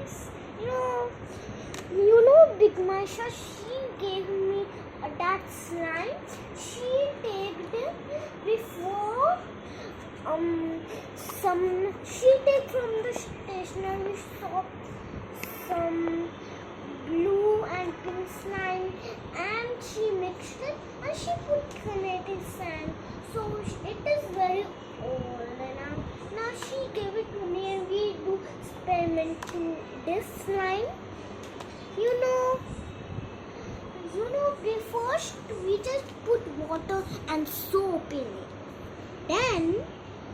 this. You know, Big Masha, she gave me that slime. She taked it before she take from the stationery shop some blue and pink slime, and she mixed it and she put tomato sand. So it is very old, and now she gave it to me, and we do experiment to this slime. We first we just put water and soap in it. Then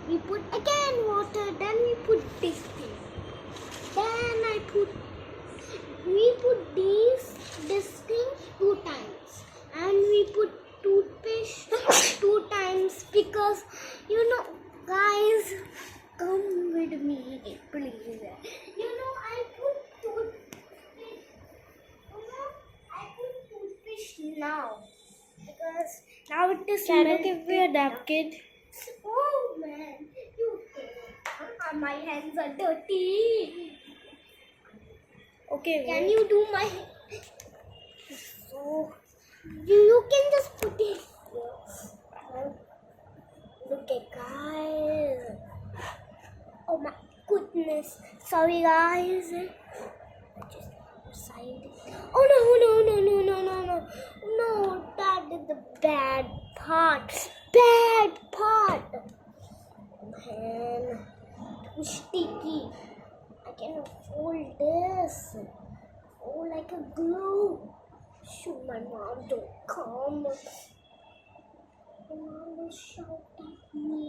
we put again water. Then we put this thing. Then we put this thing 2 times, and we put toothpaste 2 times because guys, come with me, please. I put toothpaste now because now it is. Can you give me a napkin? Oh man, my hands are dirty. Okay. Can you do my? So you can just put it. Look at guys. Oh my goodness. Sorry guys. Just side. Oh no. No, that is the bad part. Bad part. Man, too sticky. I can fold this. Oh, like a glue. Shoot, my mom don't come. My mom will shout at me.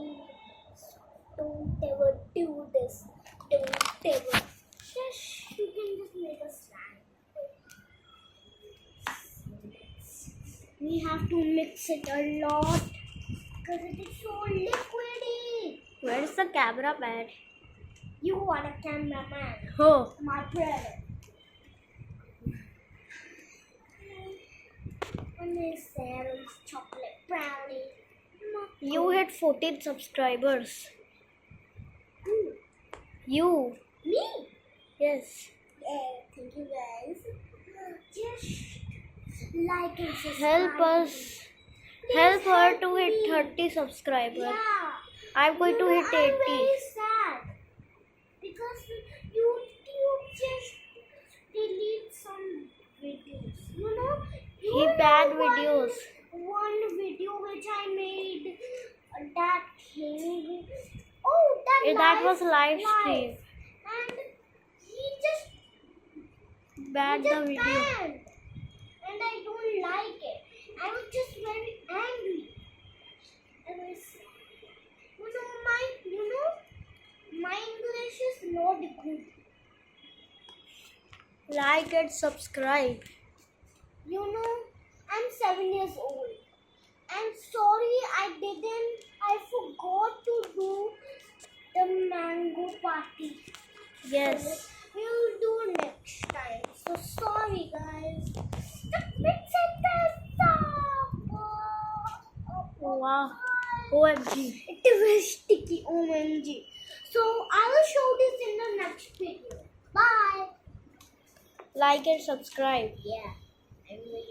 So don't ever do this. Don't ever. Just, you can just make a slime. We have to mix it a lot because it is so liquidy. Where is the camera man? You are a cameraman. Oh. My brother. And they sell chocolate brownie. You hit 14 subscribers. Who? You. Me? Yes. Yeah, thank you guys. Just like and subscribe. Help us. Please Help her to me. hit 30 subscribers. Yeah. I'm going to hit 80. I'm very sad because YouTube just delete some videos. He banned videos. One video which I made, that thing. Oh, That was live stream. And he just Banned the video. banned. And I don't like it. I was just very angry. And I said, my English is not good. Like and subscribe. I'm 7 years old. I'm sorry I forgot to do the mango party. Yes. We'll do next time. So sorry guys. Mix it up. Wow. OMG. It is sticky, OMG. So I will show this in the next video. Bye. Like and subscribe. Yeah. I will